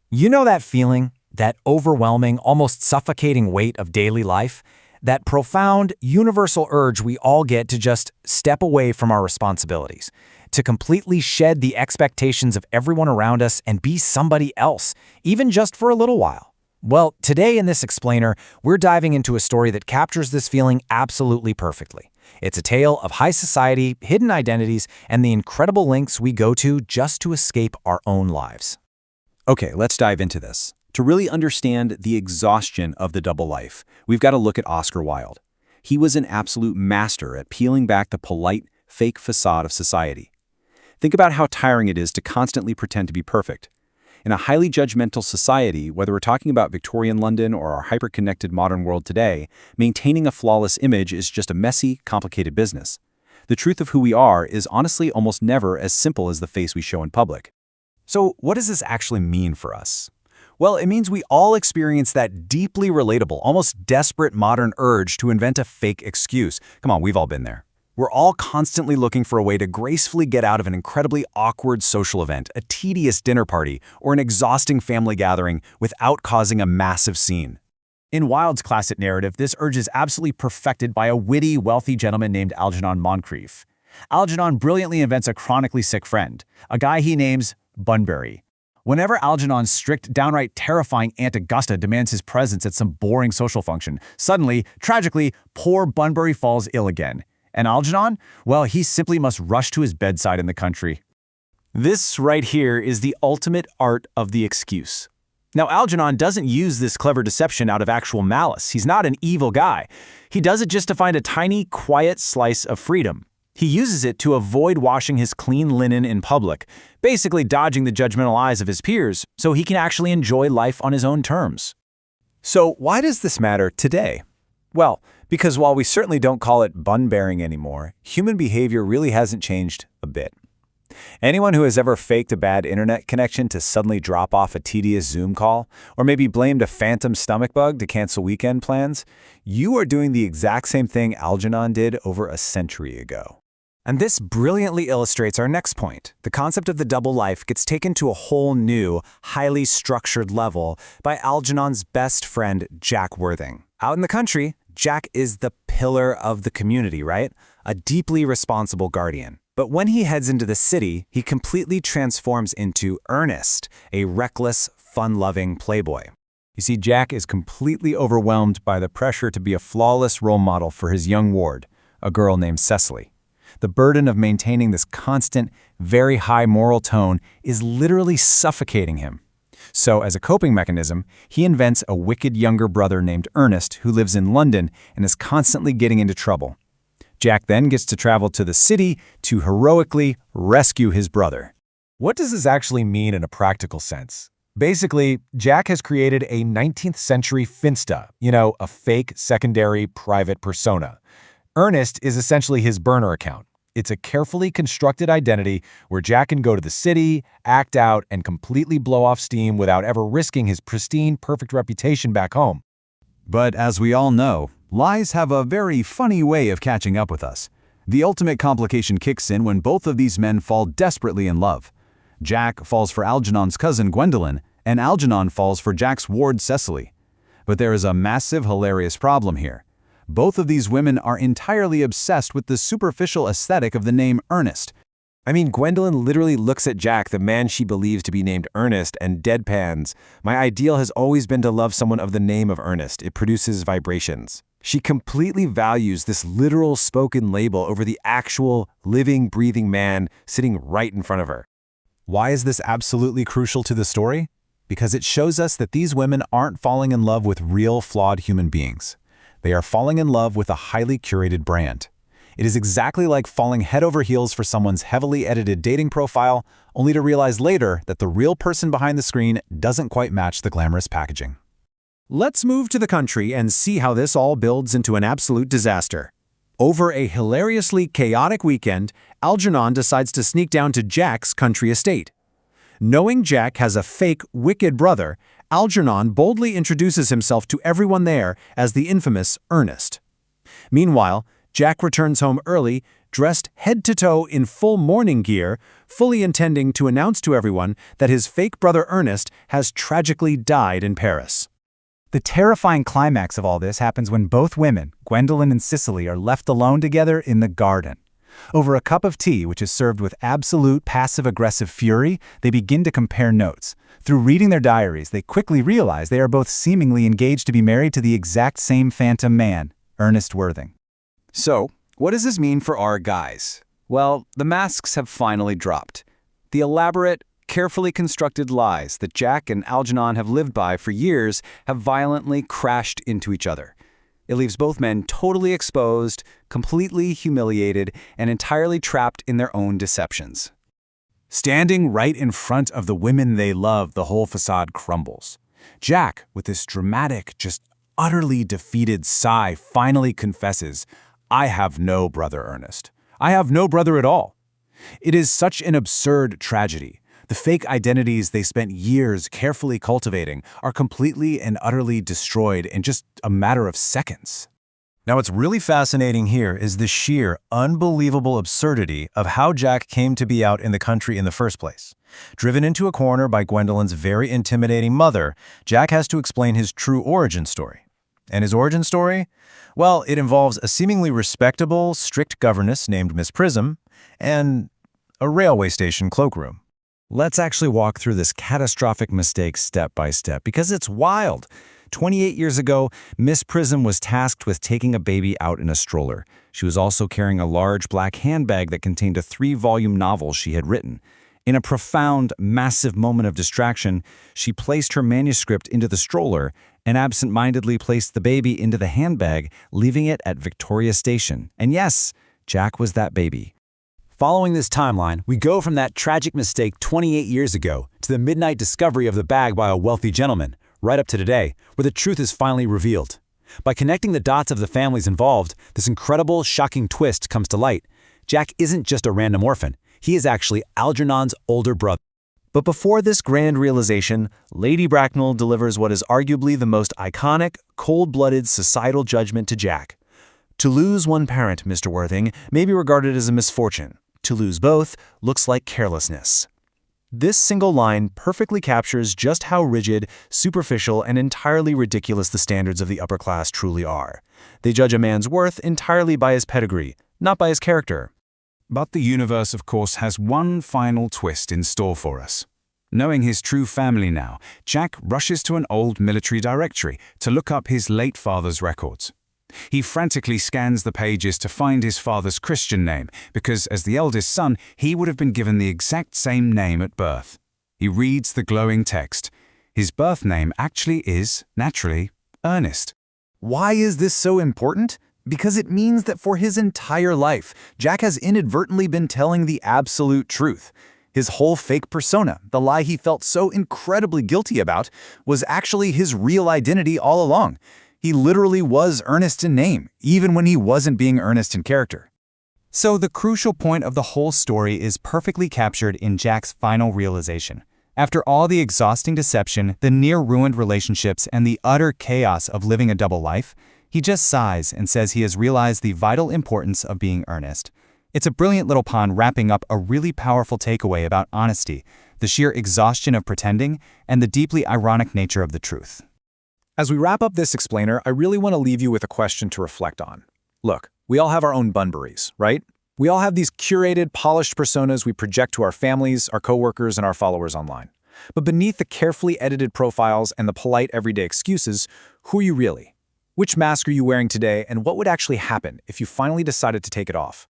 You know that feeling, that overwhelming, almost suffocating weight of daily life? That profound, universal urge we all get to just step away from our responsibilities, to completely shed the expectations of everyone around us and be somebody else, even just for a little while. Well, today in this explainer, we're diving into a story that captures this feeling absolutely perfectly. It's a tale of high society, hidden identities, and the incredible lengths we go to just to escape our own lives. Okay, let's dive into this. To really understand the exhaustion of the double life, we've got to look at Oscar Wilde. He was an absolute master at peeling back the polite, fake facade of society. Think about how tiring it is to constantly pretend to be perfect. In a highly judgmental society, whether we're talking about Victorian London or our hyper-connected modern world today, maintaining a flawless image is just a messy, complicated business. The truth of who we are is honestly almost never as simple as the face we show in public. So what does this actually mean for us? Well, it means we all experience that deeply relatable, almost desperate modern urge to invent a fake excuse. Come on, we've all been there. We're all constantly looking for a way to gracefully get out of an incredibly awkward social event, a tedious dinner party, or an exhausting family gathering without causing a massive scene. In Wilde's classic narrative, this urge is absolutely perfected by a witty, wealthy gentleman named Algernon Moncrieff. Algernon brilliantly invents a chronically sick friend, a guy he names Bunbury. Whenever Algernon's strict, downright terrifying Aunt Augusta demands his presence at some boring social function, suddenly, tragically, poor Bunbury falls ill again. And Algernon? Well, he simply must rush to his bedside in the country. This right here is the ultimate art of the excuse. Now, Algernon doesn't use this clever deception out of actual malice. He's not an evil guy. He does it just to find a tiny, quiet slice of freedom. He uses it to avoid washing his clean linen in public, basically dodging the judgmental eyes of his peers so he can actually enjoy life on his own terms. So why does this matter today? Well, because while we certainly don't call it bun-bearing anymore, human behavior really hasn't changed a bit. Anyone who has ever faked a bad internet connection to suddenly drop off a tedious Zoom call, or maybe blamed a phantom stomach bug to cancel weekend plans, you are doing the exact same thing Algernon did over a century ago. And this brilliantly illustrates our next point. The concept of the double life gets taken to a whole new, highly structured level by Algernon's best friend, Jack Worthing. Out in the country, Jack is the pillar of the community, right? A deeply responsible guardian. But when he heads into the city, he completely transforms into Ernest, a reckless, fun-loving playboy. You see, Jack is completely overwhelmed by the pressure to be a flawless role model for his young ward, a girl named Cecily. The burden of maintaining this constant, very high moral tone is literally suffocating him. So, as a coping mechanism, he invents a wicked younger brother named Ernest who lives in London and is constantly getting into trouble. Jack then gets to travel to the city to heroically rescue his brother. What does this actually mean in a practical sense? Basically, Jack has created a 19th century finsta, a fake secondary private persona. Ernest is essentially his burner account. It's a carefully constructed identity where Jack can go to the city, act out, and completely blow off steam without ever risking his pristine, perfect reputation back home. But as we all know, lies have a very funny way of catching up with us. The ultimate complication kicks in when both of these men fall desperately in love. Jack falls for Algernon's cousin Gwendolen, and Algernon falls for Jack's ward Cecily. But there is a massive, hilarious problem here. Both of these women are entirely obsessed with the superficial aesthetic of the name Ernest. I mean, Gwendolen literally looks at Jack, the man she believes to be named Ernest, and deadpans. My ideal has always been to love someone of the name of Ernest. It produces vibrations. She completely values this literal spoken label over the actual, living, breathing man sitting right in front of her. Why is this absolutely crucial to the story? Because it shows us that these women aren't falling in love with real, flawed human beings. They are falling in love with a highly curated brand. It is exactly like falling head over heels for someone's heavily edited dating profile, only to realize later that the real person behind the screen doesn't quite match the glamorous packaging. Let's move to the country and see how this all builds into an absolute disaster. Over a hilariously chaotic weekend, Algernon decides to sneak down to Jack's country estate. Knowing Jack has a fake, wicked brother, Algernon boldly introduces himself to everyone there as the infamous Ernest. Meanwhile, Jack returns home early, dressed head to toe in full mourning gear, fully intending to announce to everyone that his fake brother Ernest has tragically died in Paris. The terrifying climax of all this happens when both women, Gwendolen and Cicely, are left alone together in the garden. Over a cup of tea, which is served with absolute passive-aggressive fury, they begin to compare notes. Through reading their diaries, they quickly realize they are both seemingly engaged to be married to the exact same phantom man, Ernest Worthing. So, what does this mean for our guys? Well, the masks have finally dropped. The elaborate, carefully constructed lies that Jack and Algernon have lived by for years have violently crashed into each other. It leaves both men totally exposed, completely humiliated, and entirely trapped in their own deceptions. Standing right in front of the women they love, the whole facade crumbles. Jack, with this dramatic, just utterly defeated sigh, finally confesses, "I have no brother, Ernest. I have no brother at all." It is such an absurd tragedy. The fake identities they spent years carefully cultivating are completely and utterly destroyed in just a matter of seconds. Now, what's really fascinating here is the sheer, unbelievable absurdity of how Jack came to be out in the country in the first place. Driven into a corner by Gwendolen's very intimidating mother, Jack has to explain his true origin story. And his origin story? Well, it involves a seemingly respectable, strict governess named Miss Prism and a railway station cloakroom. Let's actually walk through this catastrophic mistake step by step, because it's wild. 28 years ago, Miss Prism was tasked with taking a baby out in a stroller. She was also carrying a large black handbag that contained a 3-volume novel she had written. In a profound, massive moment of distraction, she placed her manuscript into the stroller and absent-mindedly placed the baby into the handbag, leaving it at Victoria Station. And yes, Jack was that baby. Following this timeline, we go from that tragic mistake 28 years ago to the midnight discovery of the bag by a wealthy gentleman, right up to today, where the truth is finally revealed. By connecting the dots of the families involved, this incredible, shocking twist comes to light. Jack isn't just a random orphan. He is actually Algernon's older brother. But before this grand realization, Lady Bracknell delivers what is arguably the most iconic, cold-blooded societal judgment to Jack. To lose one parent, Mr. Worthing, may be regarded as a misfortune. To lose both looks like carelessness. This single line perfectly captures just how rigid, superficial, and entirely ridiculous the standards of the upper class truly are. They judge a man's worth entirely by his pedigree, not by his character. But the universe, of course, has one final twist in store for us. Knowing his true family now, Jack rushes to an old military directory to look up his late father's records. He frantically scans the pages to find his father's Christian name, because as the eldest son, he would have been given the exact same name at birth. He reads the glowing text. His birth name actually is, naturally, Ernest. Why is this so important? Because it means that for his entire life, Jack has inadvertently been telling the absolute truth. His whole fake persona, the lie he felt so incredibly guilty about, was actually his real identity all along. He literally was Ernest in name, even when he wasn't being Ernest in character. So the crucial point of the whole story is perfectly captured in Jack's final realization. After all the exhausting deception, the near-ruined relationships, and the utter chaos of living a double life, he just sighs and says he has realized the vital importance of being earnest. It's a brilliant little pun wrapping up a really powerful takeaway about honesty, the sheer exhaustion of pretending, and the deeply ironic nature of the truth. As we wrap up this explainer, I really want to leave you with a question to reflect on. Look, we all have our own Bunburys, right? We all have these curated, polished personas we project to our families, our coworkers, and our followers online. But beneath the carefully edited profiles and the polite everyday excuses, who are you really? Which mask are you wearing today, and what would actually happen if you finally decided to take it off?